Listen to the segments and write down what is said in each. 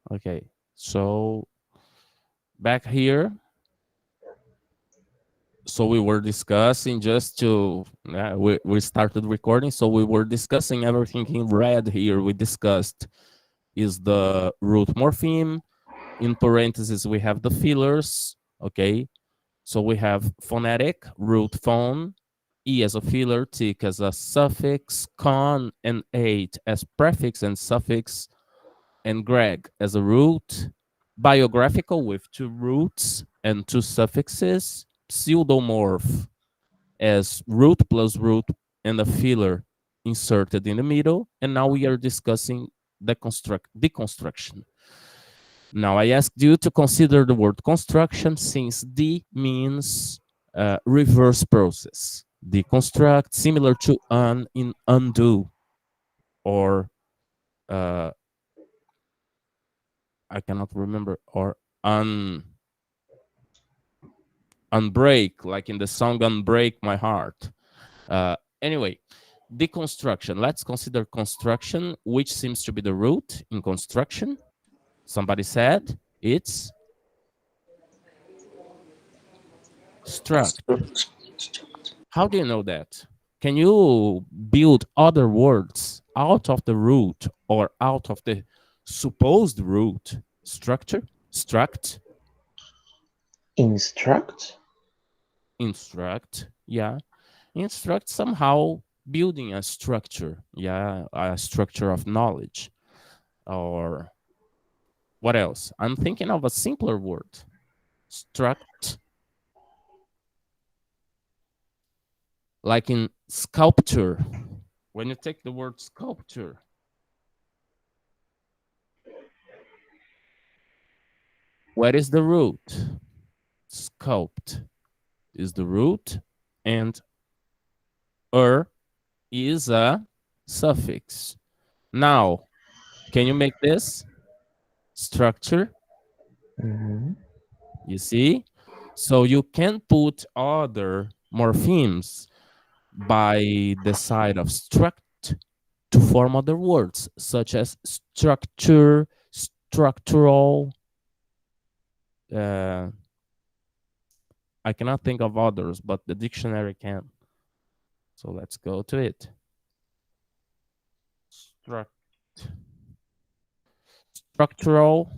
Okay, so back here. So we were discussing just to, we started recording. So we were discussing everything in red here. We discussed is the root morpheme. In parentheses, we have the fillers. Okay. So we have phonetic, root phone, E as a filler, tic as a suffix, con and ate as prefix and suffix, and greg as a root, biographical with two roots and two suffixes, pseudomorph as root plus root and a filler inserted in the middle. And now we are discussing the deconstruction. Now I asked you to consider the word construction since D means reverse process. Deconstruct, similar to in undo, or I cannot remember, or unbreak, like in the song Unbreak My Heart. Anyway, deconstruction. Let's consider construction, which seems to be the root in construction. Somebody said it's struct. How do you know that? Can you build other words out of the root or out of the supposed root structure? Struct? Instruct? Instruct, yeah. Instruct, somehow building a structure, yeah, a structure of knowledge. Or what else? I'm thinking of a simpler word. Struct, like in sculpture. When you take the word sculpture, what is the root? Sculpt is the root, and is a suffix. Now, can you make this structure? Mm-hmm. You see? So you can put other morphemes by the side of struct to form other words, such as structure, structural. I cannot think of others, but the dictionary can. So let's go to it. Structural,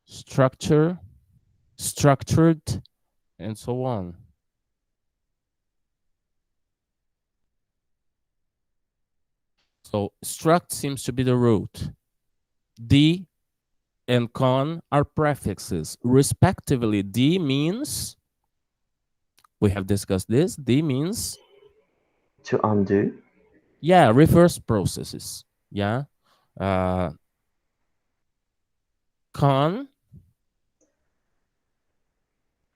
structure, structured, and so on. So struct seems to be the root. D and con are prefixes. Respectively, D means, we have discussed this, D means, To undo? yeah, reverse processes. Yeah. Con,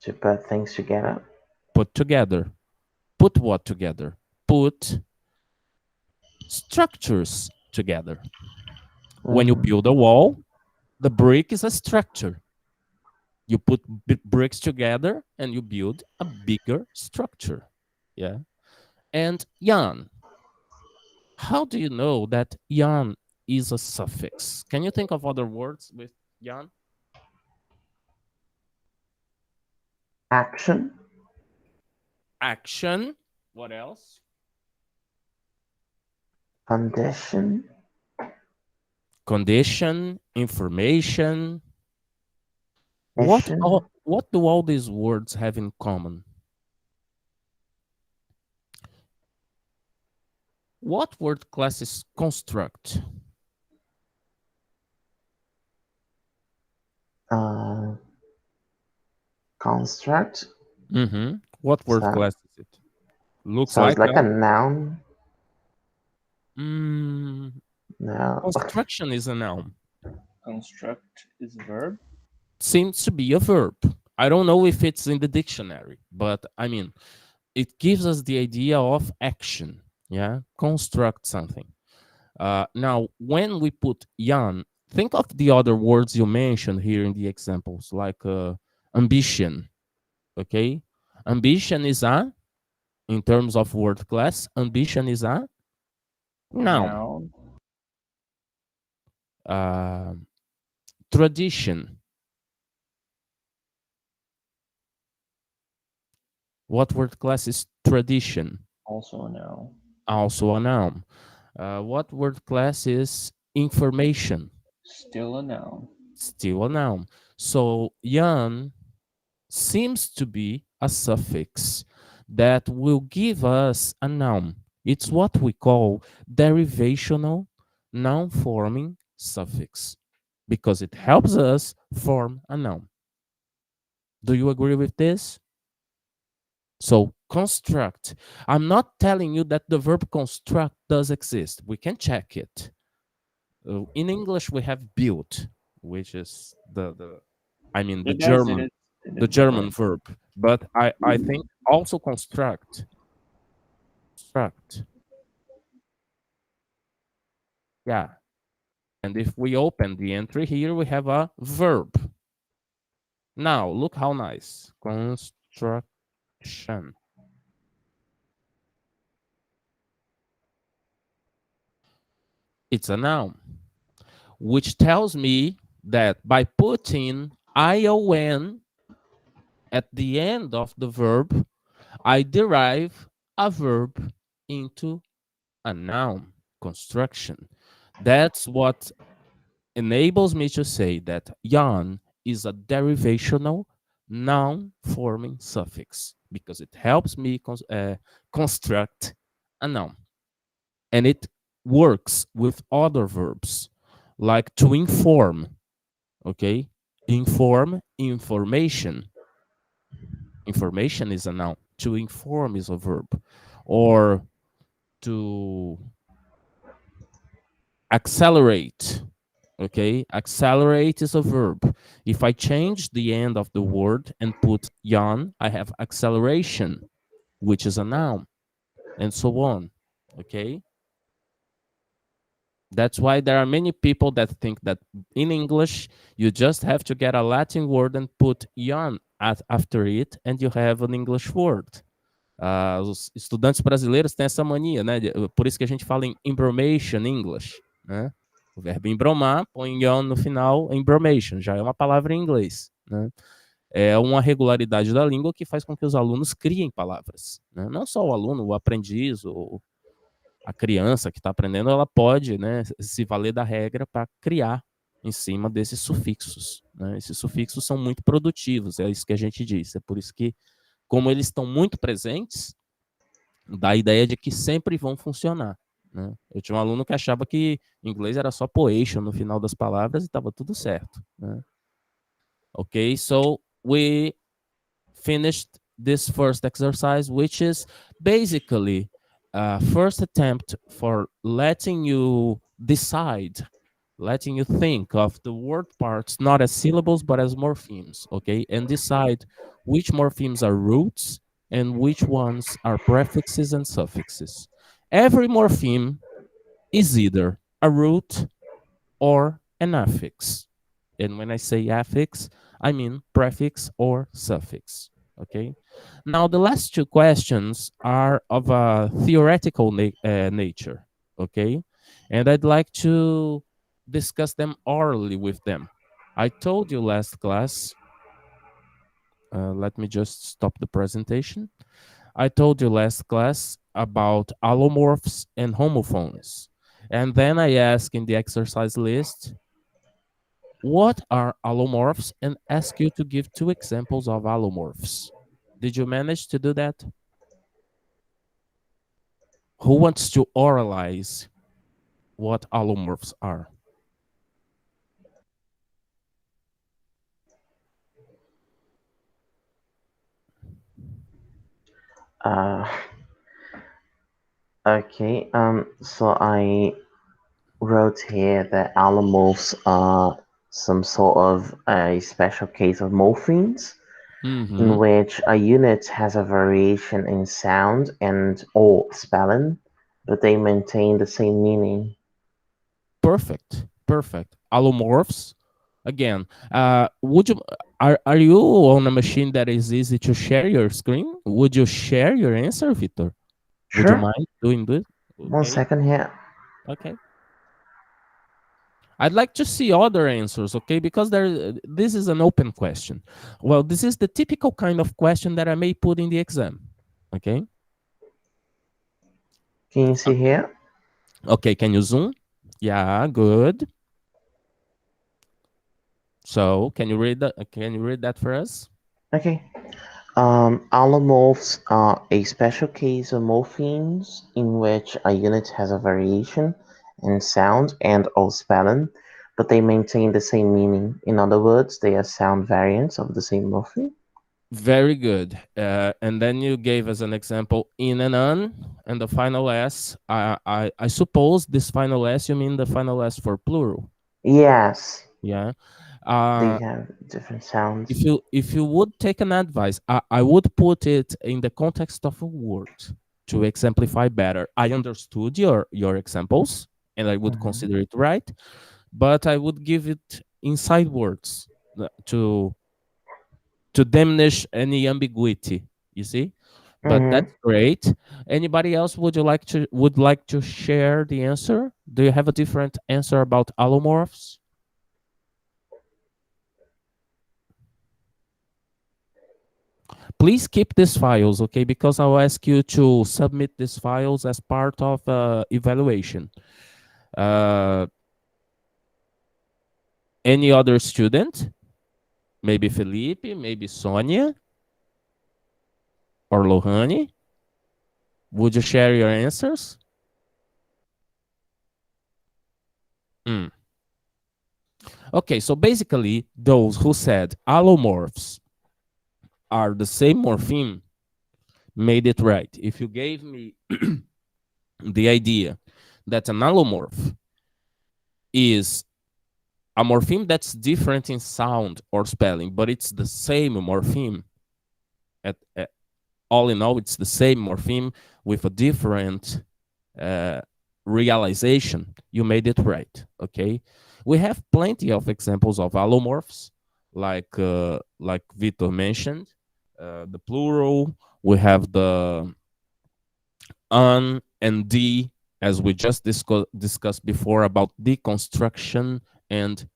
To put things together? put together. Put what together? Put structures together. When you build a wall, the brick is a structure. You put bricks together and you build a bigger structure. Yeah. And yan. How do you know that yan is a suffix? Can you think of other words with yan? Action? Action. What else? Condition? Condition, information. What Mission? do all these words have in common? What word classes construct? Construct? What word So, class is it? Looks sounds like like a noun. no. No. Construction is a noun. Construct is a verb. Seems to be a verb. I don't know if it's in the dictionary, but I mean, it gives us the idea of action. Yeah, construct something. Now, when we put yan, think of the other words you mentioned here in the examples, like ambition. Okay, ambition is a In terms of word class, ambition is a noun. Noun. Uh, tradition. What word class is tradition? Also a noun. Also a noun. What word class is information? Still a noun. Still a noun. So young seems to be a suffix that will give us a noun. It's what we call derivational noun forming suffix because it helps us form a noun. Do you agree with this? So, construct. I'm not telling you that the verb construct does exist. We can check it. In English, we have built, which is the I mean It does. It is. It the is the German verb. verb. But I think also construct. Construct. Yeah. And if we open the entry here, we have a verb. Now, look how nice. Construction. It's a noun, which tells me that by putting ion at the end of the verb, I derive a verb into a noun construction. That's what enables me to say that "yan" is a derivational noun forming suffix because it helps me construct a noun. And it works with other verbs like to inform, okay? Inform, information. Information is a noun. To inform is a verb. Or to accelerate. Okay, accelerate is a verb. If I change the end of the word and put "yan", I have acceleration, which is a noun, and so on. Okay, that's why there are many people that think that in English you just have to get a Latin word and put "yan" after it, and you have an English word. Os estudantes brasileiros têm essa mania, né? Por isso que a gente fala em embromation English, né? O verbo embromar, põe on no final, embromation, já é uma palavra em inglês, né? É uma regularidade da língua que faz com que os alunos criem palavras, né? Não só o aluno, o aprendiz, ou a criança que está aprendendo, ela pode, né, se valer da regra para criar em cima desses sufixos, né? Esses sufixos são muito produtivos, é isso que a gente diz, é por isso que, como eles estão muito presentes, dá a ideia de que sempre vão funcionar, né? Eu tinha um aluno que achava que inglês era só poation no final das palavras e estava tudo certo, né? Okay, so we finished this first exercise, which is basically a first attempt for letting you decide, letting you think of the word parts not as syllables but as morphemes, okay? And decide which morphemes are roots and which ones are prefixes and suffixes. Every morpheme is either a root or an affix. And when I say affix, I mean prefix or suffix, okay? Now, the last two questions are of a theoretical nature, okay? And I'd like to discuss them orally with them. I told you last class, let me just stop the presentation. I told you last class about allomorphs and homophones. And then I asked in the exercise list, what are allomorphs, and ask you to give two examples of allomorphs. Did you manage to do that? Who wants to oralize what allomorphs are? Uh, okay. So I wrote here that allomorphs are some sort of a special case of morphemes in Mm-hmm. which a unit has a variation in sound and or spelling, but they maintain the same meaning. Perfect. Perfect. Allomorphs Again, would you are you on a machine that is easy to share your screen? Would you share your answer, Victor? Would you Sure. mind doing this? One Okay, second here. okay. I'd like to see other answers, okay? Because this is an open question. Well, this is the typical kind of question that I may put in the exam, okay? Can you see here? Okay, can you zoom? Yeah, good. So, can you read that? Can you read that for us? Okay. Allomorphs are a special case of morphemes in which a unit has a variation in sound and/or spelling, but they maintain the same meaning. In other words, they are sound variants of the same morpheme. Very good. And then you gave us an example in and on, and the final S. I suppose this final S, you mean the final S for plural. Yes, Yeah. they Uh, have different sounds. if you would take an advice, I would put it in the context of a word to exemplify better. I understood your examples, and I would Mhm. consider it right, but I would give it inside words to diminish any ambiguity. You see, but Mhm. that's great. Anybody else would like to share the answer? Do you have a different answer about allomorphs? Please keep these files, okay? Because I'll ask you to submit these files as part of evaluation. Uh, any other student? Maybe Felipe, maybe Sonia or Lohani? Would you share your answers? Mm. Okay, so basically, those who said allomorphs are the same morpheme made it right. If you gave me the idea that an allomorph is a morpheme that's different in sound or spelling, but it's the same morpheme. All in all, it's the same morpheme with a different uh, realization. You made it right. Okay, we have plenty of examples of allomorphs, like Vitor mentioned, the plural. We have the an and the, as we just discussed before about deconstruction and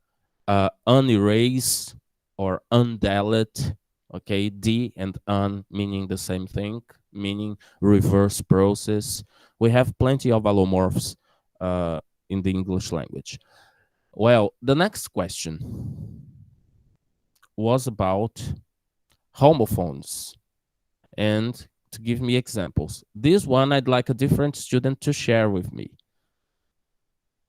unerase or undelete. Okay, d and un meaning the same thing, meaning reverse process. We have plenty of allomorphs uh, in the English language. Well, the next question was about homophones and to give me examples. This one I'd like a different student to share with me.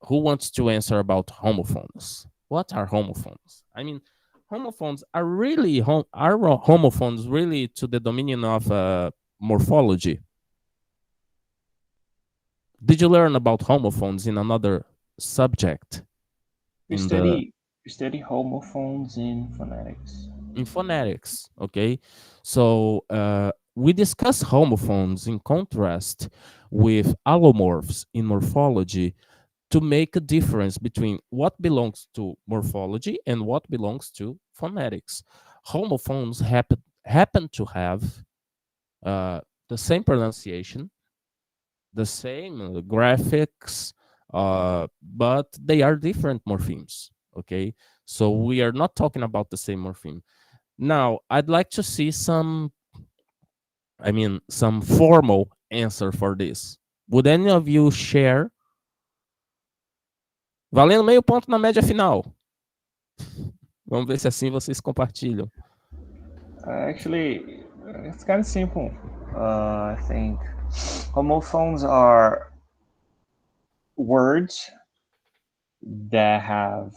Who wants to answer about homophones? What are homophones? I mean, homophones are really homophones really to the dominion of morphology? Did you learn about homophones in another subject We in the study homophones in phonetics. in phonetics? Okay, so we discuss homophones in contrast with allomorphs in morphology to make a difference between what belongs to morphology and what belongs to phonetics. Homophones happen to have uh, the same pronunciation, the same graphics, but they are different morphemes. Okay, so we are not talking about the same morpheme. Now, I'd like to see some formal answer for this. Would any of you share? Valendo meio ponto na média final. Vamos ver se assim vocês compartilham. Actually, it's kind of simple. I think homophones are words that have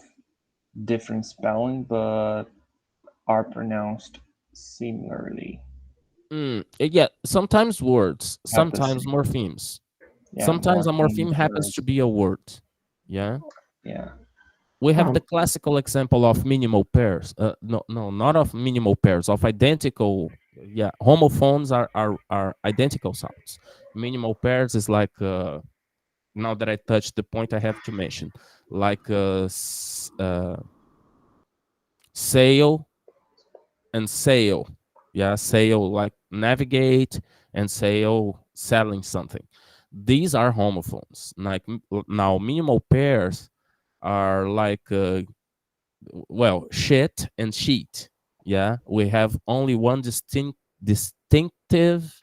different spelling but are pronounced similarly. Yeah, sometimes words, Have the sometimes same, morphemes. yeah, Sometimes a morphemes, morpheme happens to words. be a word. Yeah. Yeah. We have the Um, classical example of minimal pairs. No, not of minimal pairs, of identical. Yeah, homophones are identical sounds. Minimal pairs is like now that I touched the point, I have to mention like sail and sail. Yeah, sail like navigate and sail selling something. These are homophones. Like now, minimal pairs are like well, shit and sheet. Yeah, we have only one distinctive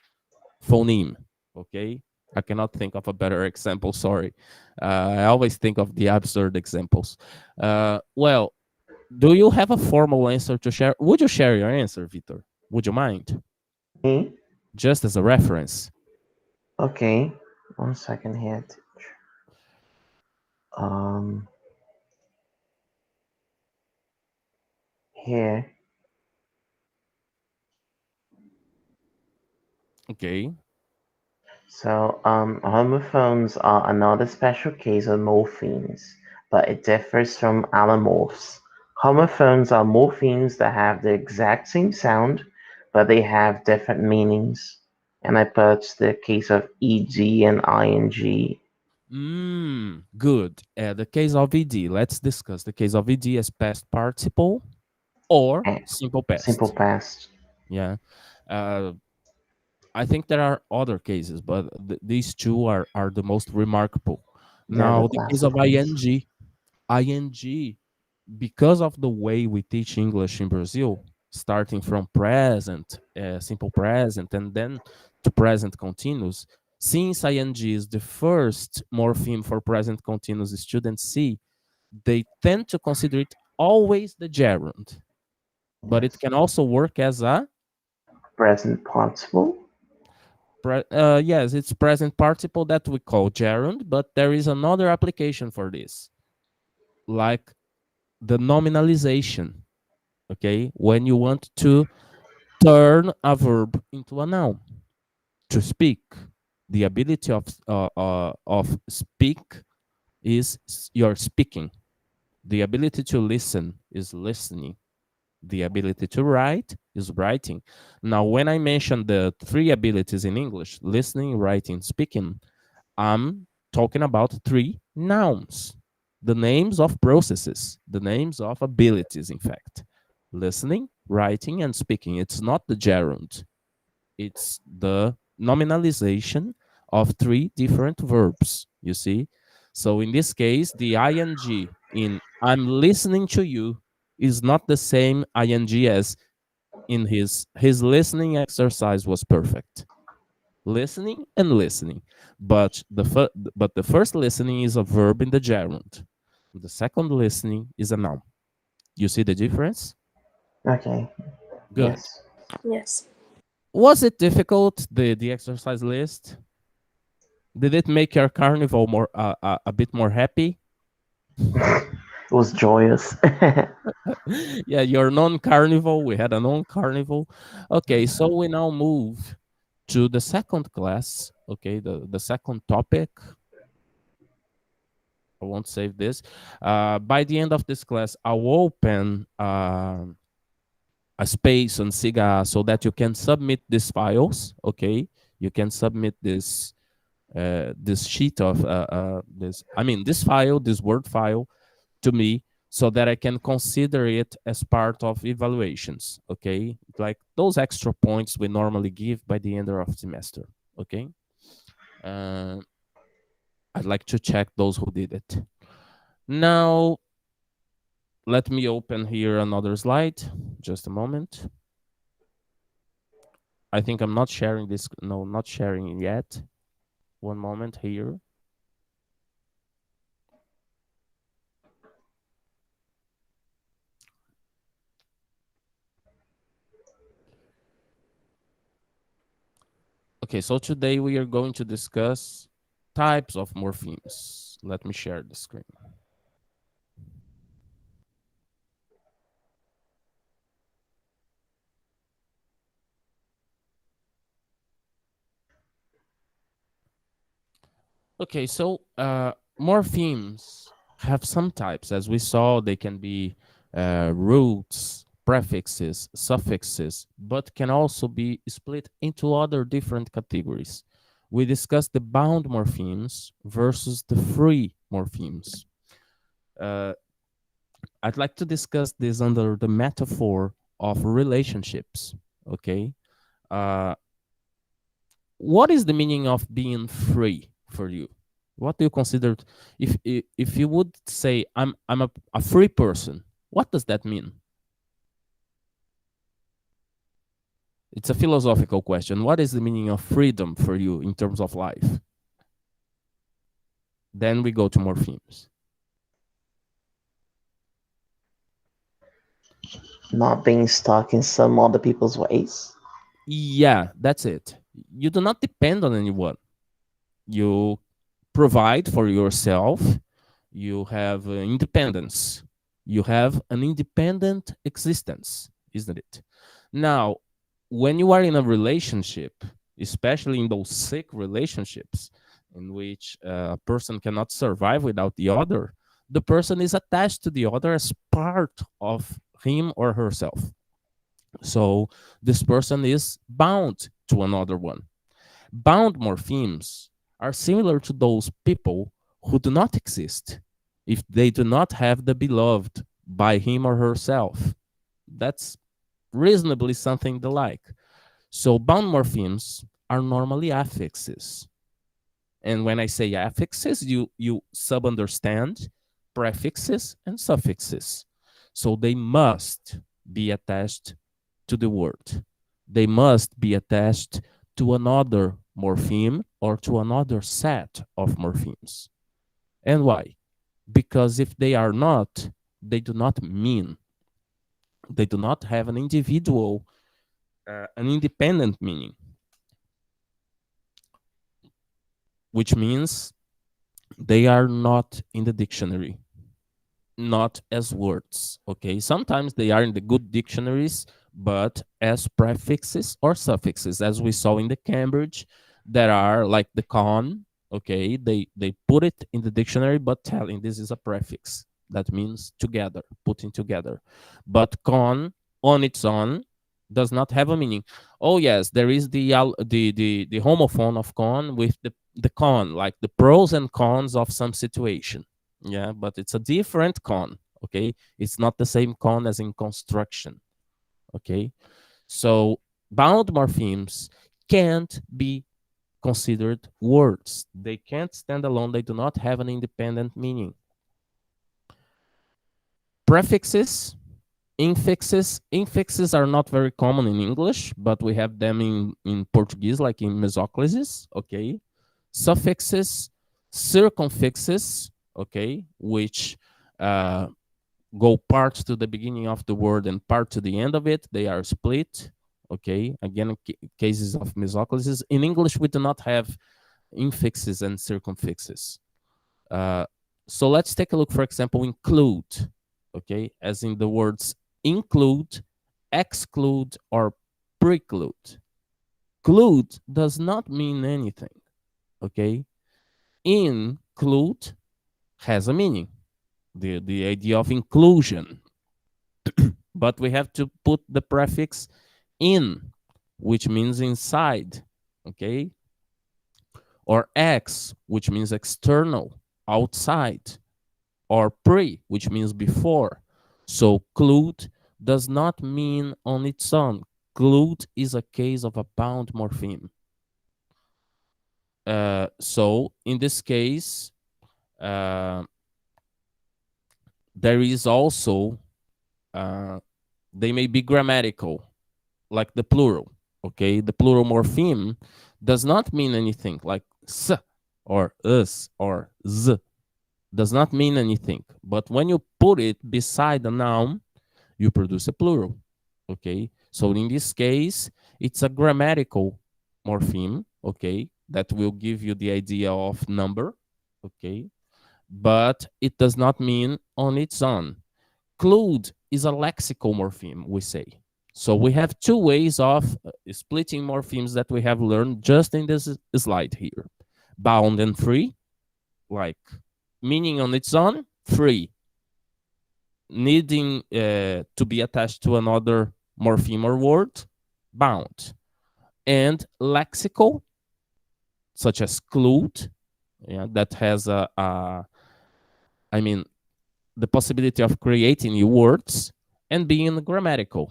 phoneme. Okay, I cannot think of a better example. Sorry, I always think of the absurd examples. Well, do you have a formal answer to share? Would you share your answer, Vitor? Would you mind? Me? Just as a reference. Okay. 1 second here. Um, here. Okay. So, homophones are another special case of morphemes, but it differs from allomorphs. Homophones are morphemes that have the exact same sound, but they have different meanings. And I put the case of eg and ing. Good. The case of ed. Let's discuss the case of ed as past participle or And simple simple past. past. Yeah. Uh, I think there are other cases, but these two are the most remarkable. They're the Now, the case of classic ones. ing, because of the way we teach English in Brazil, starting from present, simple present, and then to present continuous, since ing is the first morpheme for present continuous students see, they tend to consider it always the gerund, but it Yes. can also work as a Present participle. yes, it's present participle that we call gerund, but there is another application for this, like the nominalization. Okay, when you want to turn a verb into a noun, to speak, the ability of speak is you're speaking. The ability to listen is listening. The ability to write is writing. Now, when I mention the three abilities in English, listening, writing, speaking, I'm talking about three nouns, the names of processes, the names of abilities, in fact. Listening, writing, and speaking. It's not the gerund, it's the nominalization of three different verbs, you see? So in this case, the ing in I'm listening to you is not the same ing as in his listening exercise was perfect. Listening and listening. But the first listening is a verb in the gerund. The second listening is a noun. You see the difference? Okay. Good. Yes. Yes. Was it difficult, the exercise list? Did it make your carnival more a bit more happy? It was joyous. Yeah, your non-carnival. We had a non-carnival. Okay, so we now move to the second class. Okay, the second topic. I won't save this. By the end of this class, I'll open a space on Siga so that you can submit these files. Okay, you can submit this sheet of this. I mean, this file, this Word file, to me, so that I can consider it as part of evaluations. Okay, like those extra points we normally give by the end of semester. Okay, uh, I'd like to check those who did it. Now, let me open here another slide. Just a moment. I think I'm not sharing this. No, not sharing it yet. One moment here. Okay, so today we are going to discuss types of morphemes. Let me share the screen. Okay, so morphemes have some types. As we saw, they can be roots, prefixes, suffixes, but can also be split into other different categories. We discussed the bound morphemes versus the free morphemes. Uh, I'd like to discuss this under the metaphor of relationships. Okay. Uh, what is the meaning of being free for you? What do you consider? If you would say I'm a free person, what does that mean? It's a philosophical question. What is the meaning of freedom for you in terms of life? Then we go to Morphemes. Not being stuck in some other people's ways. Yeah, that's it. You do not depend on anyone. You provide for yourself. You have independence. You have an independent existence, isn't it? Now, when you are in a relationship, especially in those sick relationships in which a person cannot survive without the other, the person is attached to the other as part of him or herself. So this person is bound to another one. Bound morphemes are similar to those people who do not exist if they do not have the beloved by him or herself. That's reasonably something the like. So bound morphemes are normally affixes. And when I say affixes, you sub-understand prefixes and suffixes. So they must be attached to the word. They must be attached to another morpheme or to another set of morphemes. And why? Because if they are not, they do not mean. They do not have an individual, an independent meaning, which means they are not in the dictionary, not as words. Okay, sometimes they are in the good dictionaries, but as prefixes or suffixes, as we saw in the Cambridge, that are like the con. Okay, they put it in the dictionary, but telling this is a prefix that means together, putting together. But con on its own does not have a meaning. Oh yes, there is the homophone of con with the con, like the pros and cons of some situation. Yeah, but it's a different con. Okay, it's not the same con as in construction. Okay, so bound morphemes can't be considered words. They can't stand alone. They do not have an independent meaning. Prefixes, infixes are not very common in English, but we have them in Portuguese, like in mesoclises. Okay, suffixes, circumfixes. Okay, which go part to the beginning of the word and part to the end of it. They are split. Okay, again, cases of mesoclises. In English, we do not have infixes and circumfixes. So let's take a look, for example, include. Okay, as in the words include, exclude, or preclude. Clude does not mean anything. Okay, include has a meaning, the idea of inclusion. But we have to put the prefix in, which means inside. Okay, or ex, which means external, outside, or pre, which means before. So clude does not mean on its own. Clude is a case of a bound morpheme. So in this case, there is also, they may be grammatical, like the plural. Okay, the plural morpheme does not mean anything, like s or us or z does not mean anything. But when you put it beside a noun, you produce a plural. Okay, so in this case, it's a grammatical morpheme. Okay, that will give you the idea of number. Okay, but it does not mean on its own. Clude is a lexical morpheme, we say. So we have two ways of splitting morphemes that we have learned just in this slide here. Bound and free, like meaning on its own, free. Needing to be attached to another morpheme or word, bound. And lexical, such as clude, yeah, that has I mean, the possibility of creating new words and being grammatical,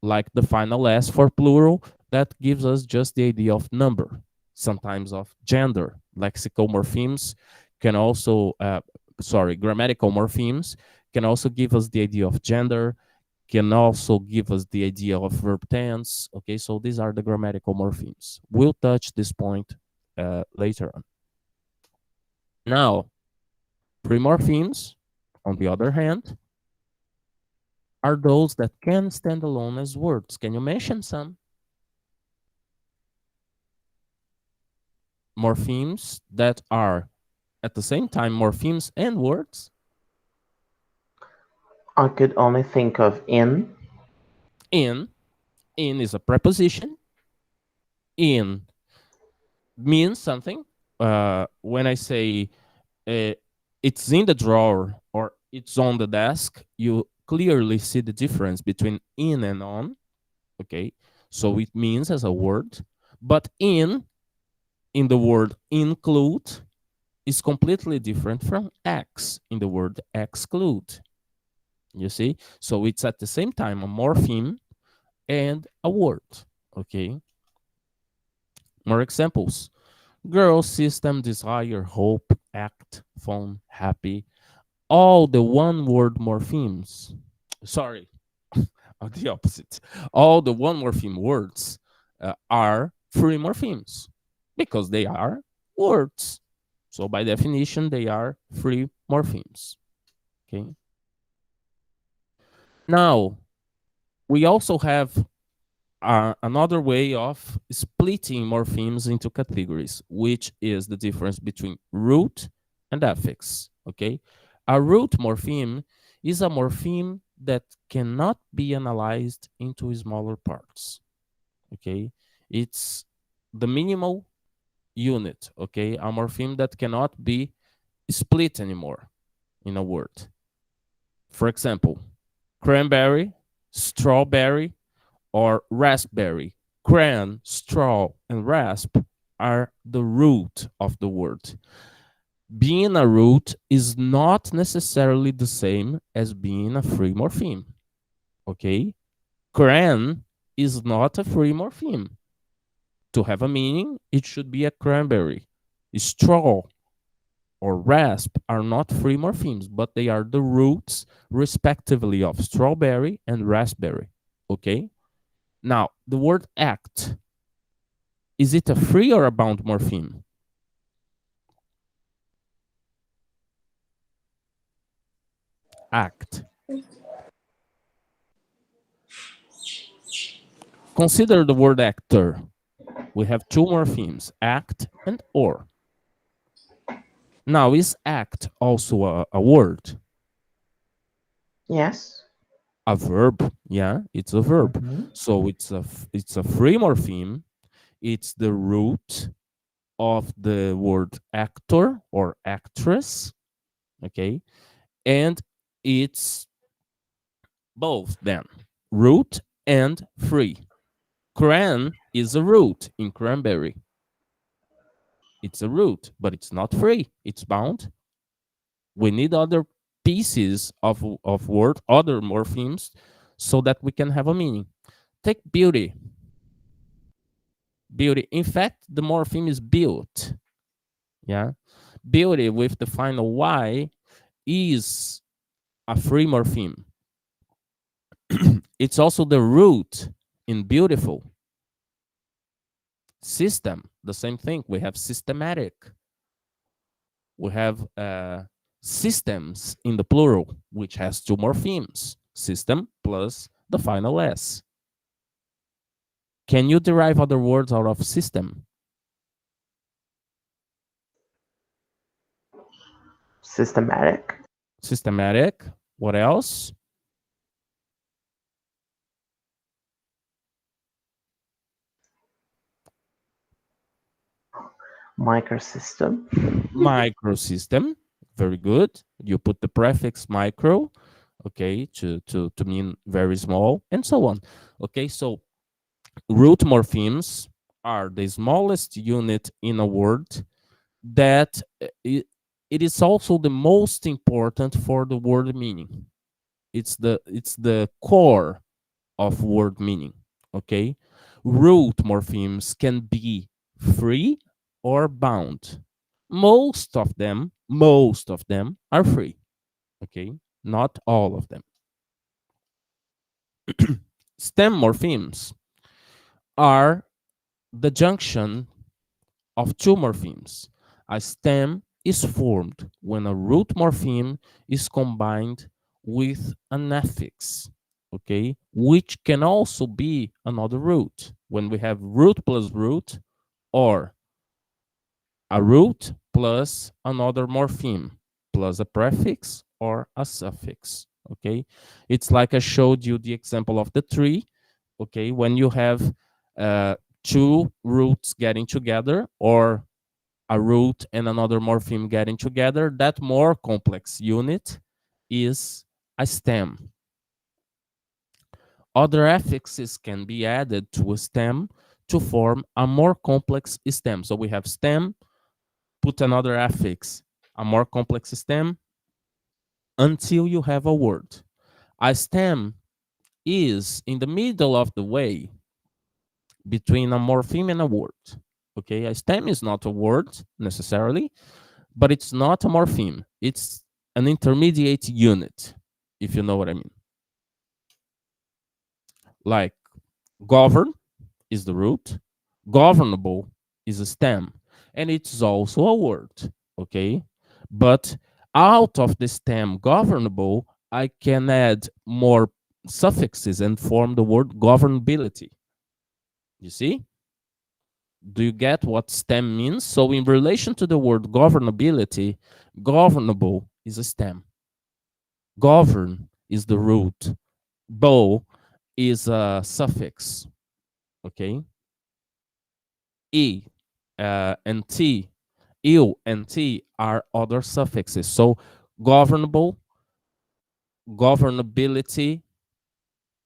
like the final S for plural that gives us just the idea of number, sometimes of gender. Lexical morphemes can also, grammatical morphemes can also give us the idea of gender, can also give us the idea of verb tense. Okay, so these are the grammatical morphemes. We'll touch this point later on. Now, pre-morphemes, on the other hand, are those that can stand alone as words. Can you mention some? Morphemes that are at the same time morphemes and words? I could only think of in. In is a preposition. In means something. When I say it's in the drawer or it's on the desk, you clearly see the difference between in and on. Okay, so it means as a word, but in the word include is completely different from X in the word exclude. You see? So it's at the same time a morpheme and a word. Okay. More examples. Girl, system, desire, hope, act, phone, happy. All the one word morphemes. Sorry, the opposite. All the one morpheme words are free morphemes because they are words. So by definition, they are free morphemes. Okay. Now, we also have another way of splitting morphemes into categories, which is the difference between root and affix. Okay. A root morpheme is a morpheme that cannot be analyzed into smaller parts. Okay. It's the minimal unit. Okay. A morpheme that cannot be split anymore in a word. For example, cranberry, strawberry, or raspberry. Cran, straw, and rasp are the root of the word. Being a root is not necessarily the same as being a free morpheme. Okay? Cran is not a free morpheme. To have a meaning, it should be a cranberry. Straw or rasp are not free morphemes, but they are the roots, respectively, of strawberry and raspberry. Okay? Now, the word act, is it a free or a bound morpheme? Act. Consider the word actor. We have two morphemes, act and or. Now, is act also a word? Yes. A verb? Yeah, it's a verb. Mhm. So it's a free morpheme. It's the root of the word actor or actress. Okay, and it's both then root and free. Cran is a root in cranberry. It's a root, but it's not free. It's bound. We need other pieces of word, other morphemes, so that we can have a meaning. Take beauty. Beauty. In fact, the morpheme is built. Yeah. Beauty with the final Y is a free morpheme. It's also the root in beautiful. System, the same thing. We have systematic. We have systems in the plural, which has two morphemes, system plus the final S. Can you derive other words out of system? Systematic. Systematic. What else? Microsystem. Microsystem. Very good. You put the prefix micro, okay, to mean very small, and so on. Okay, so root morphemes are the smallest unit in a word that it is also the most important for the word meaning. It's the core of word meaning, okay? Root morphemes can be free or bound. Most of them are free, okay? Not all of them. Stem morphemes are the junction of two morphemes. A stem is formed when a root morpheme is combined with an affix, okay, which can also be another root. When we have root plus root, or a root plus another morpheme, plus a prefix or a suffix, okay? It's like I showed you the example of the tree, okay? When you have two roots getting together, or a root and another morpheme getting together, that more complex unit is a stem. Other affixes can be added to a stem to form a more complex stem. So we have stem, put another affix, a more complex stem, until you have a word. A stem is in the middle of the way between a morpheme and a word. Okay, a stem is not a word necessarily, but it's not a morpheme. It's an intermediate unit, if you know what I mean. Like govern is the root, governable is a stem, and it's also a word, okay? But out of the stem governable, I can add more suffixes and form the word governability. You see? Do you get what stem means? So in relation to the word governability, governable is a stem. Govern is the root. Bow is a suffix. Okay? E and T, ill and T are other suffixes. So governable, governability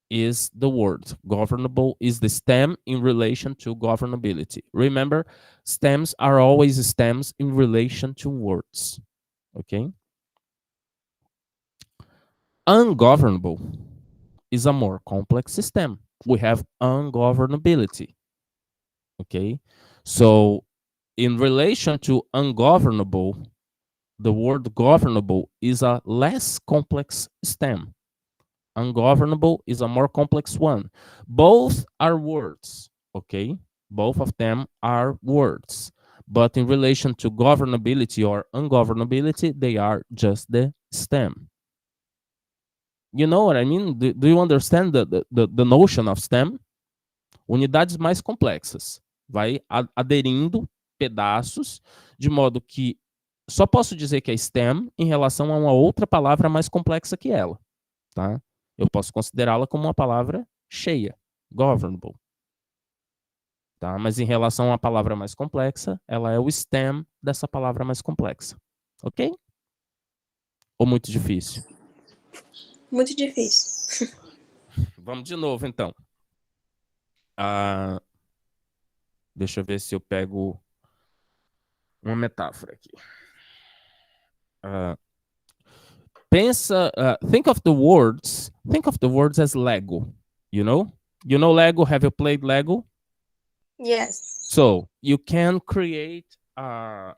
is the word. Governable is the stem in relation to governability. Remember, stems are always stems in relation to words. Okay? Ungovernable is a more complex stem. We have ungovernability. Okay? So in relation to ungovernable, the word governable is a less complex stem. Ungovernable is a more complex one. Both are words, okay? Both of them are words. But in relation to governability or ungovernability, they are just the stem. You know what I mean? Do you understand the notion of stem? Unidades mais complexas. Vai aderindo pedaços, de modo que só posso dizer que é stem em relação a uma outra palavra mais complexa que ela, tá? Eu posso considerá-la como uma palavra cheia, governable. Tá? Mas em relação a uma palavra mais complexa, ela é o stem dessa palavra mais complexa. Ok? Ou muito difícil? Muito difícil. Vamos de novo, então. Deixa eu ver se eu pego uma metáfora aqui. Think of the words as Lego, you know? You know Lego? Have you played Lego? Yes. So you can create a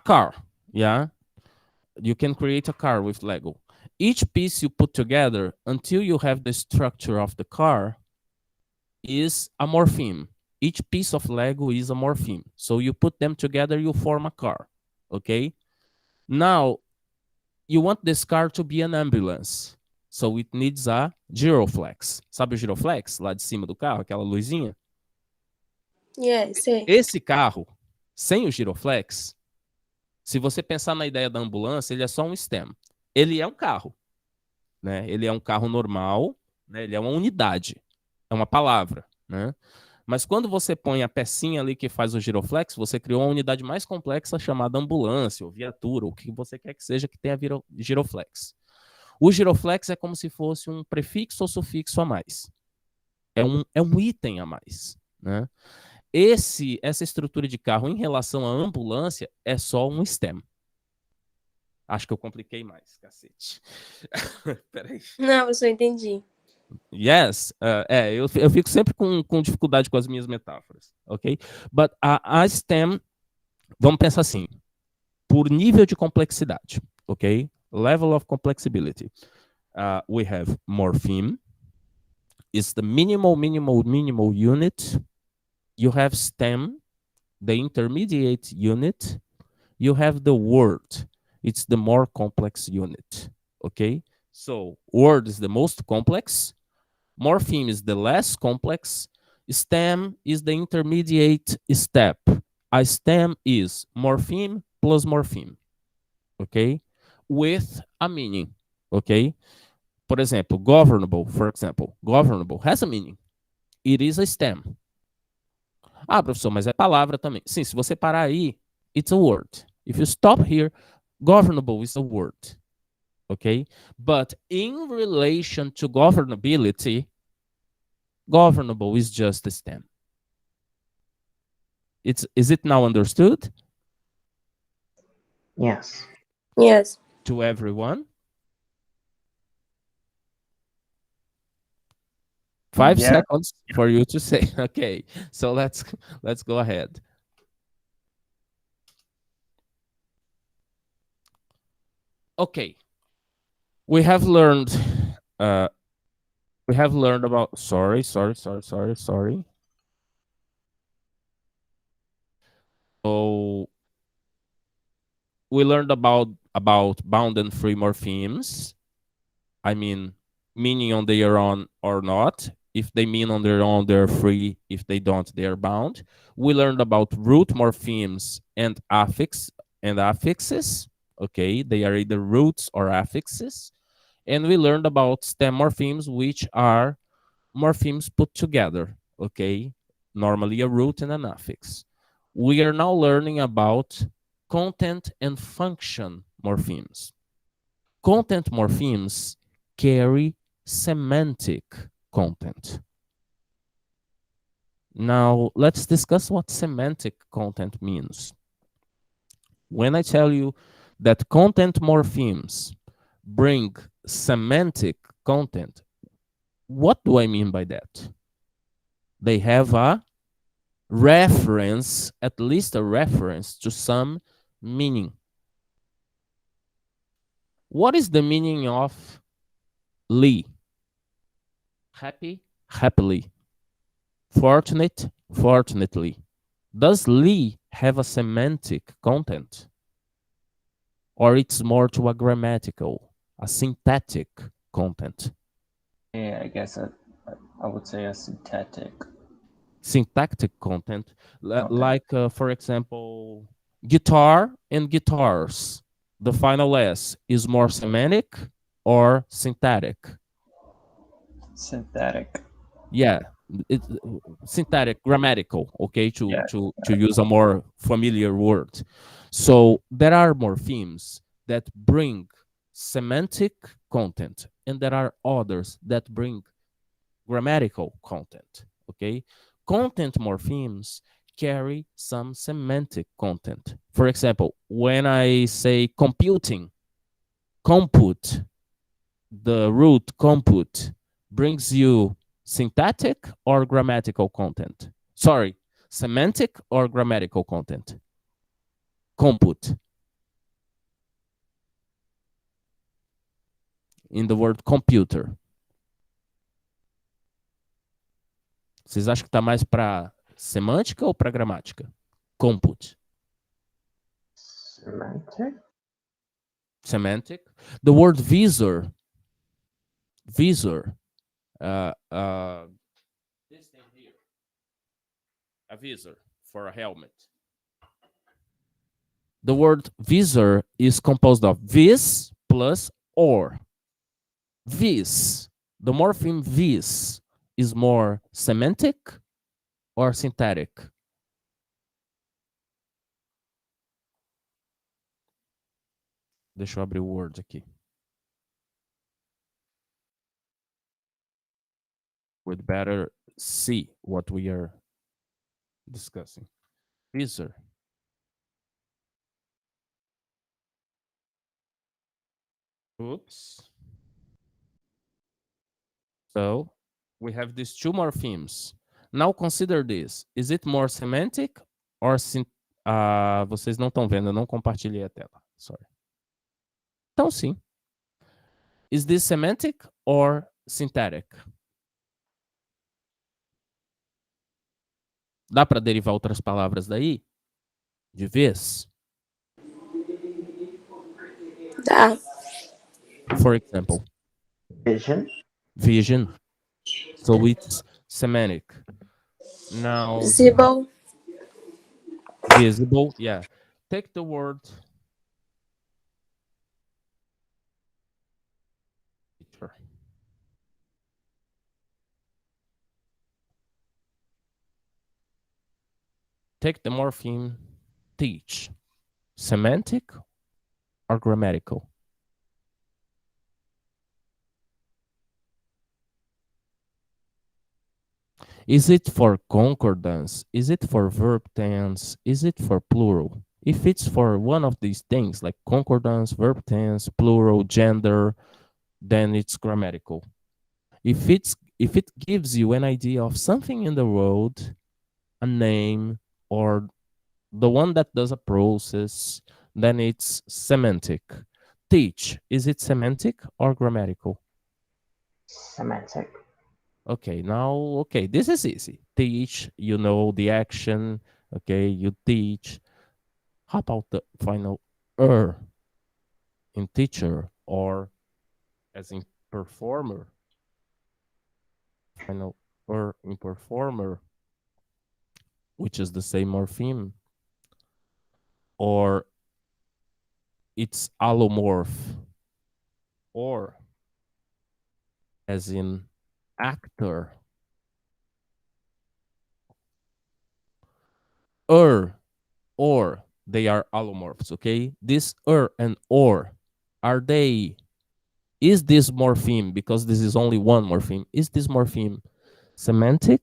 car, yeah? You can create a car with Lego. Each piece you put together until you have the structure of the car is a morpheme. Each piece of Lego is a morpheme. So you put them together, you form a car, okay? Now, you want this car to be an ambulance. So it needs a giroflex. Sabe o giroflex? Lá de cima do carro, aquela luzinha? Yes, sim. Esse carro, sem o giroflex, se você pensar na ideia da ambulância, ele é só um stem. Ele é um carro, né? Ele é um carro normal, né? Ele é uma unidade, é uma palavra, né? Mas quando você põe a pecinha ali que faz o giroflex, você criou uma unidade mais complexa chamada ambulância, ou viatura, ou o que você quer que seja que tenha giroflex. O giroflex é como se fosse um prefixo ou sufixo a mais. É um item a mais, né? essa estrutura de carro em relação à ambulância é só um stem. Acho que eu compliquei mais, cacete. Peraí. Não, eu só entendi. Yes, eu fico sempre com dificuldade com as minhas metáforas, ok? But a STEM, vamos pensar assim, por nível de complexidade, ok? Level of complexity. We have morpheme, is the minimal unit. You have STEM, the intermediate unit. You have the word, it's the more complex unit, okay? So word is the most complex, morpheme is the less complex, stem is the intermediate step. A stem is morpheme plus morpheme, okay? With a meaning, okay? Por exemplo, governable, for example, governable has a meaning. It is a stem. Ah, professor, mas é palavra também. Sim, se você parar aí, it's a word. If you stop here, governable is a word. Okay? But in relation to governability, governable is just a stem. Is it now understood? Yes. Yes. To everyone? 5 Yeah. seconds for you to say. Okay, so let's go ahead. Okay, we have learned about sorry. So we learned about bound and free morphemes. I mean, meaning on their own or not. If they mean on their own, they're free. If they don't, they're bound. We learned about root morphemes and affixes. Okay, they are either roots or affixes. And we learned about stem morphemes, which are morphemes put together. Okay, normally a root and an affix. We are now learning about content and function morphemes. Content morphemes carry semantic content. Now, let's discuss what semantic content means. When I tell you that content morphemes bring semantic content, what do I mean by that? They have a reference, at least a reference to some meaning. What is the meaning of Lee? Happy, happily. Fortunate, fortunately. Does Lee have a semantic content? Or it's more to a grammatical, a syntactic content? Yeah, I guess I would say a synthetic. Syntactic content, like, for example, guitar and guitars. The final S is more semantic or syntactic? Synthetic. Yeah, it's syntactic, grammatical, okay, Yeah. to use a more familiar word. So there are morphemes that bring semantic content, and there are others that bring grammatical content, okay? Content morphemes carry some semantic content. For example, when I say computing, compute, the root compute brings you syntactic or grammatical content? Sorry, semantic or grammatical content? Compute. In the word computer. Vocês acham que está mais para semântica ou para gramática? Compute. Semantic? Semantic. The word visor. Visor. This thing here. A visor for a helmet. The word visor is composed of vis plus or. Vis. The morpheme vis is more semantic or syntactic? Deixa eu abrir o Word aqui. We'd better see what we are discussing. User. Oops. So we have these two morphemes. Now consider this. Is it more semantic or vocês não estão vendo, eu não compartilhei a tela. Sorry. Então sim. Is this semantic or syntactic? Dá para derivar outras palavras daí? De vez? Tá. For example, Vision. vision. So it's semantic. Now, Visible. visible, yeah. Take the word teacher. Take the morpheme teach. Semantic or grammatical? Is it for concordance? Is it for verb tense? Is it for plural? If it's for one of these things, like concordance, verb tense, plural, gender, then it's grammatical. If it gives you an idea of something in the world, a name, or the one that does a process, then it's semantic. Teach, is it semantic or grammatical? Semantic. Okay, now, okay, this is easy. Teach, you know the action, okay, you teach. How about the final in teacher or as in performer? Final in performer, which is the same morpheme, or it's allomorph, or as in actor, or they are allomorphs, okay? This and or, are they, is this morpheme, because this is only one morpheme, is this morpheme semantic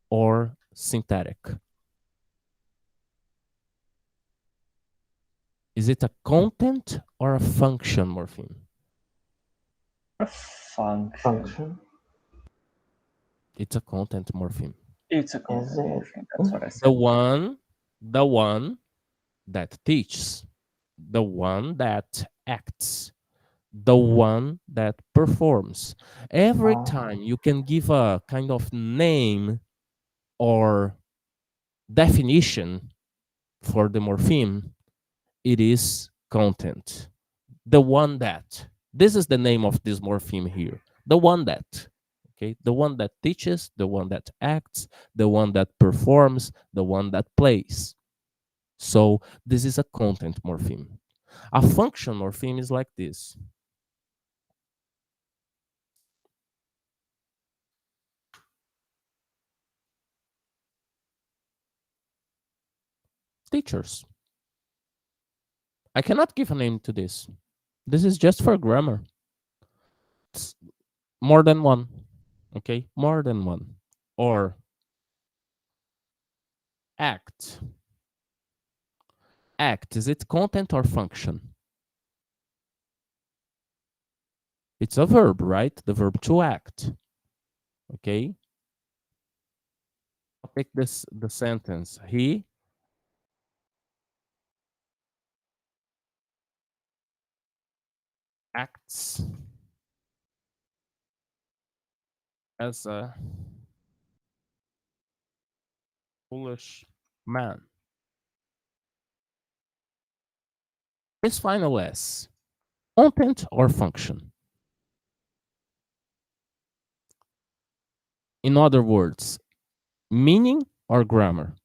or syntactic? Is it a content or a function morpheme? A function. Function. It's a content morpheme. It's a Is content it? morpheme. That's what I said. The one that teaches, the one that acts, the one that performs. Every time you can give a kind of name or definition for the morpheme, it is content. The one that. This is the name of this morpheme here. The one that. Okay, the one that teaches, the one that acts, the one that performs, the one that plays. So this is a content morpheme. A function morpheme is like this. Teachers. I cannot give a name to this. This is just for grammar. It's more than one. Okay, more than one. Or act. Act, is it content or function? It's a verb, right? The verb to act. Okay. I'll take the sentence. He acts as a foolish man. This final S, content or function? In other words, meaning or grammar?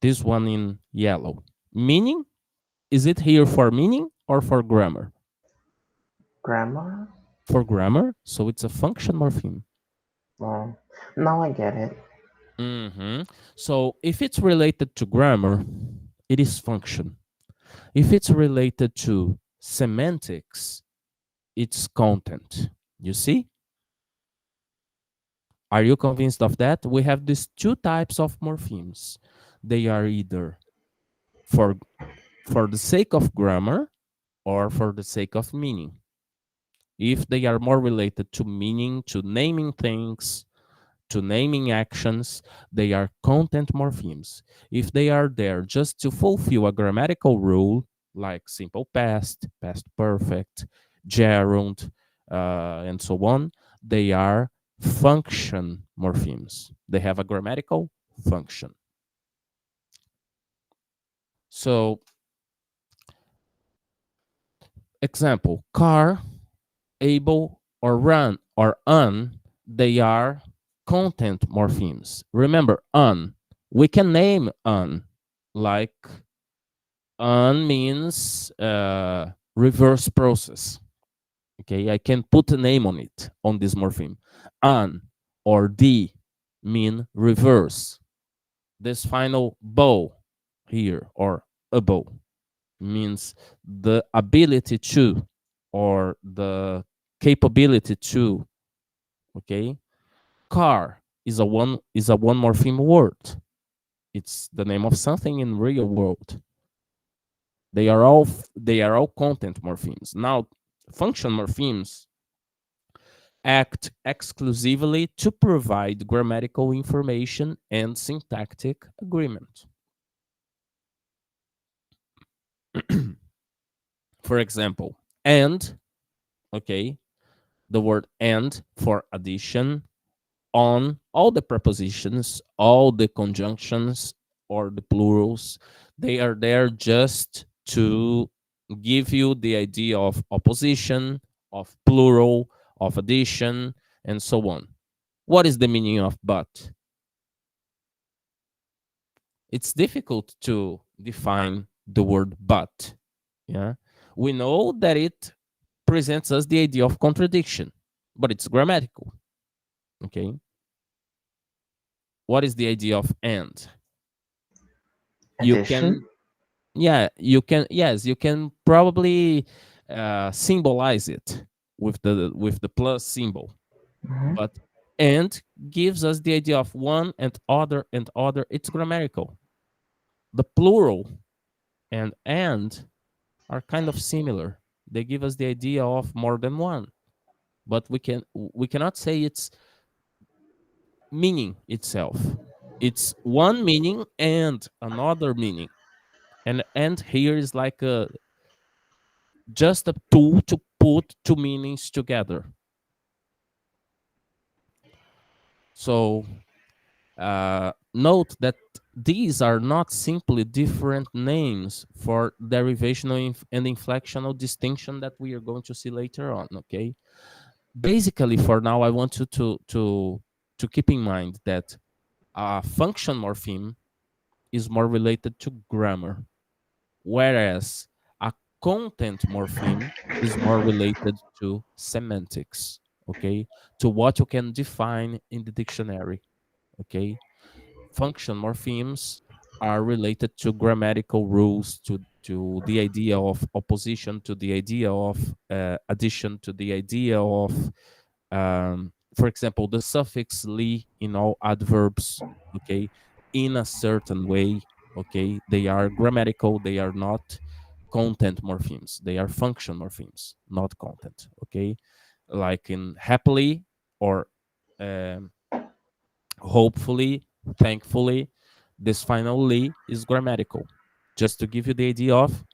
This one in yellow. Meaning? Is it here for meaning or for grammar? Grammar? For grammar, so it's a function morpheme. Well, now I get it. So if it's related to grammar, it is function. If it's related to semantics, it's content. You see? Are you convinced of that? We have these two types of morphemes. They are either for the sake of grammar or for the sake of meaning. If they are more related to meaning, to naming things, to naming actions, they are content morphemes. If they are there just to fulfill a grammatical rule, like simple past, past perfect, gerund, and so on, they are function morphemes. They have a grammatical function. So, example, car, able, or run, or un, they are content morphemes. Remember, un, we can name un, like un means reverse process. Okay, I can put a name on it, on this morpheme. Un or d mean reverse. This final bow here, or able, means the ability to, or the capability to. Okay, car is a one morpheme word. It's the name of something in real world. They are all content morphemes. Now, function morphemes act exclusively to provide grammatical information and syntactic agreement. For example, and, okay, the word and for addition, on, all the prepositions, all the conjunctions or the plurals, they are there just to give you the idea of opposition, of plural, of addition, and so on. What is the meaning of but? It's difficult to define the word but. Yeah, we know that it presents us the idea of contradiction, but it's grammatical. Okay, what is the idea of and? You Addition. can, yeah, you can, yes, you can probably symbolize it with the plus symbol, Mhm. but and gives us the idea of one and other and other. It's grammatical. The plural and are kind of similar. They give us the idea of more than one, but we cannot say it's meaning itself. It's one meaning and another meaning. And here is like a just a tool to put two meanings together. So note that these are not simply different names for derivational and inflectional distinction that we are going to see later on. Okay, basically, for now, I want you to keep in mind that a function morpheme is more related to grammar, whereas a content morpheme is more related to semantics, okay? To what you can define in the dictionary, okay? Function morphemes are related to grammatical rules, to the idea of opposition, to the idea of addition, to the idea of, for example, the suffix "ly" in all adverbs, okay, in a certain way, okay? They are grammatical, they are not content morphemes, they are function morphemes, not content, okay? Like in happily or um, hopefully, thankfully, this final "ly" is grammatical, just to give you the idea of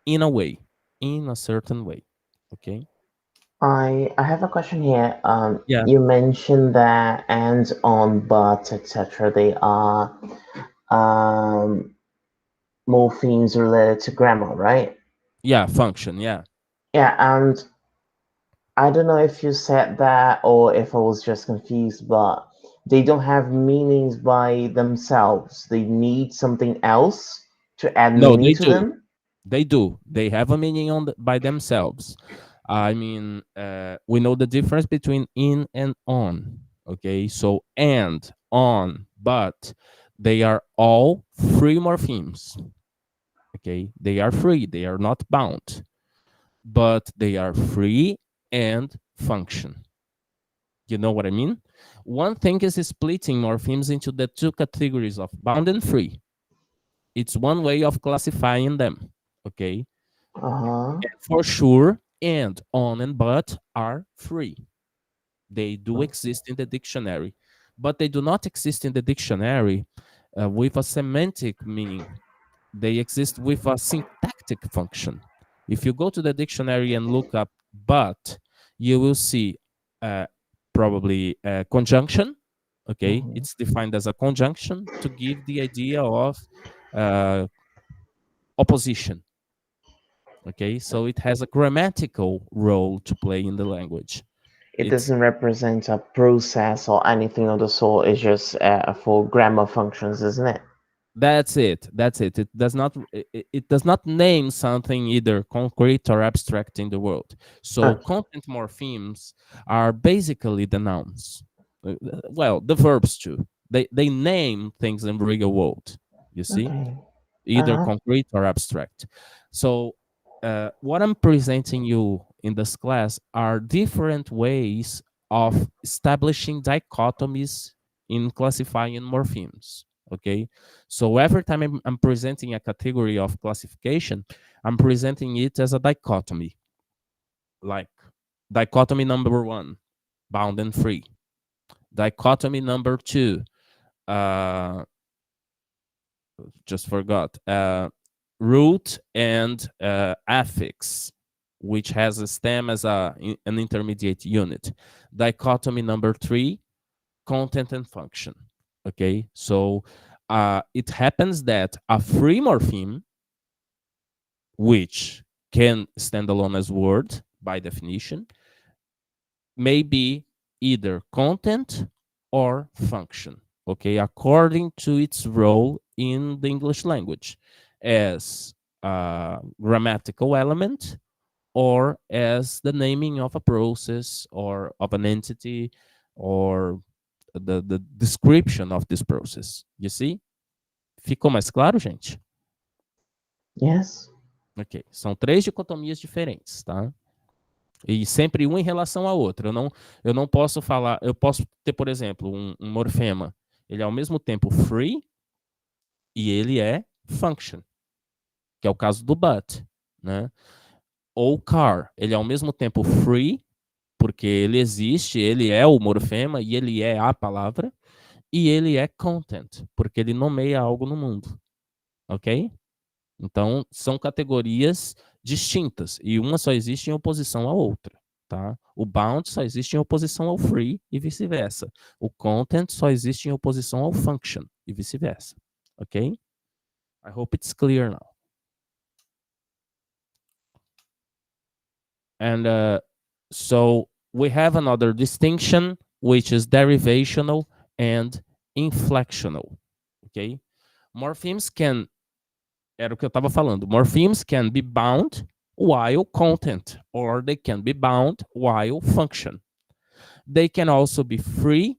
in a way, in a certain way, okay? I have a question here. Yeah, You mentioned that and, on, but, etc. They are um, morphemes related to grammar, right? yeah, function, yeah. Yeah, and I don't know if you said that or if I was just confused, but they don't have meanings by themselves. They need something else to add No, meaning they to do. them. They do. They have a meaning by themselves. I mean, we know the difference between in and on. Okay, so and, on, but they are all free morphemes. Okay, they are free. They are not bound, but they are free and function. You know what I mean? One thing is splitting morphemes into the two categories of bound and free. It's one way of classifying them, okay? Uh-huh. For sure, and, on, and but are free. They do exist in the dictionary, but they do not exist in the dictionary with a semantic meaning. They exist with a syntactic function. If you go to the dictionary and look up but, you will see probably a conjunction. Okay, Mhm. it's defined as a conjunction to give the idea of uh, opposition. Okay, so it has a grammatical role to play in the language. It It's doesn't represent a process or anything of the sort. It's just for grammar functions, isn't it? That's it. That's it. It does not name something either concrete or abstract in the world. So Okay. content morphemes are basically the nouns. Well, the verbs too. They name things in the real world. You see, Okay. either Uh-huh. concrete or abstract. So what I'm presenting you in this class are different ways of establishing dichotomies in classifying morphemes. Okay, so every time I'm presenting a category of classification, I'm presenting it as a dichotomy. Like dichotomy number one, bound and free. Dichotomy number two, uh, just forgot, root and affix, which has a stem as an intermediate unit. Dichotomy number three, content and function. Okay, so it happens that a free morpheme, which can stand alone as word by definition, may be either content or function, okay, according to its role in the English language as a grammatical element or as the naming of a process or of an entity or the description of this process. You see? Ficou mais claro, gente? Yes. Ok. São três dicotomias diferentes, tá? E sempre uma em relação à outra. Eu não posso falar. Eu posso ter, por exemplo, um morfema. Ele é ao mesmo tempo free e ele é function, que é o caso do but, né? Ou car. Ele é ao mesmo tempo free, porque ele existe, ele é o morfema e ele é a palavra, e ele é content, porque ele nomeia algo no mundo. Ok? Então, são categorias distintas e uma só existe em oposição à outra, tá? O bound só existe em oposição ao free e vice-versa. O content só existe em oposição ao function e vice-versa, ok? I hope it's clear now. And so we have another distinction, which is derivational and inflectional, ok? Morphemes can era o que eu estava falando. Morphemes can be bound while content, or they can be bound while function. They can also be free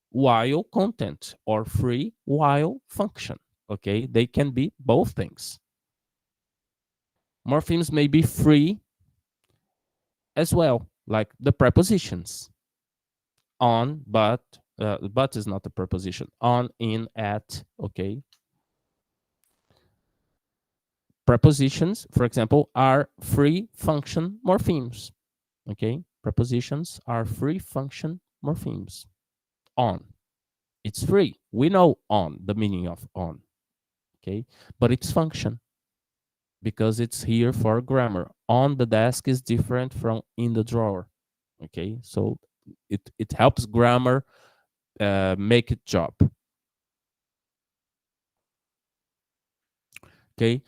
while content, or free while function. Okay, they can be both things. Morphemes may be free as well, like the prepositions. On, but is not a preposition. On, in, at, okay. Prepositions, for example, are free function morphemes. Okay, prepositions are free function morphemes. On, it's free. We know on, the meaning of on. Okay, but it's function because it's here for grammar. On the desk is different from in the drawer. Okay, so it helps grammar make its job. Okay,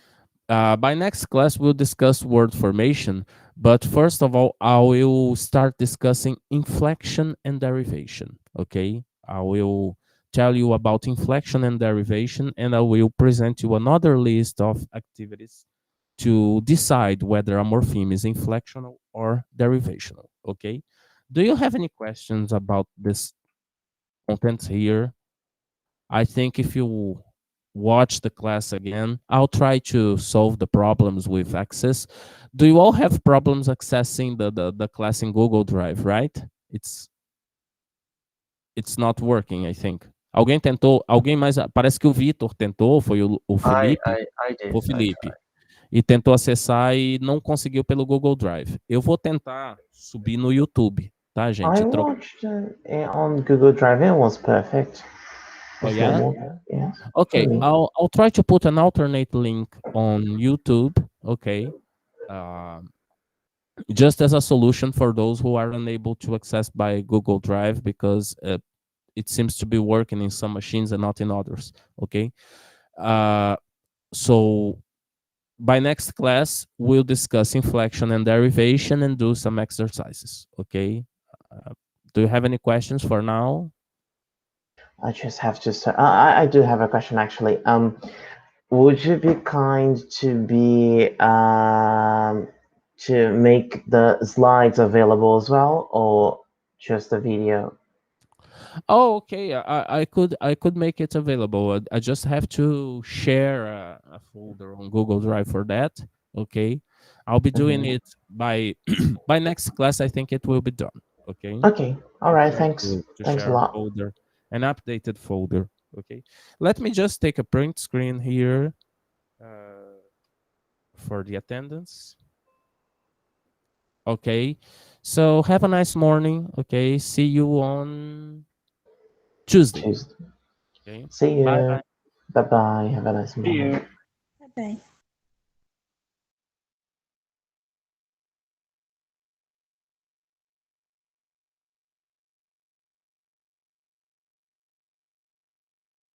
by next class, we'll discuss word formation, but first of all, I will start discussing inflection and derivation, okay? I will tell you about inflection and derivation, and I will present you another list of activities to decide whether a morpheme is inflectional or derivational, okay? Do you have any questions about this content here? I think if you watch the class again, I'll try to solve the problems with access. Do you all have problems accessing the class in Google Drive, right? It's it's not working, I think. Alguém tentou, alguém mais, parece que o Vitor tentou, foi o I, Felipe, I, I did. foi o Felipe, e tentou acessar e não conseguiu pelo Google Drive. Eu vou tentar subir no YouTube, tá, gente? I watched it on Google Drive and it was perfect. Oh, It's yeah? normal, yes. Okay, For me. I'll try to put an alternate link on YouTube, okay? Just as a solution for those who are unable to access by Google Drive because it seems to be working in some machines and not in others, okay? So by next class, we'll discuss inflection and derivation and do some exercises, okay? Do you have any questions for now? I just have to say, I do have a question actually. Would you be kind to make the slides available as well, or just the video? Oh, okay. I could make it available. I just have to share a folder on Google Drive for that. Okay, I'll be doing Mhm. it by by next class. I think it will be done. Okay, Okay. All I'll right. try Thanks. to Thanks a share a lot. folder, an updated folder. Okay, let me just take a print screen here for the attendance. Okay, so have a nice morning. Okay, see you on Tuesday. Tuesday. Okay, See bye you. bye. Bye bye. Have a nice See morning. you. Bye bye.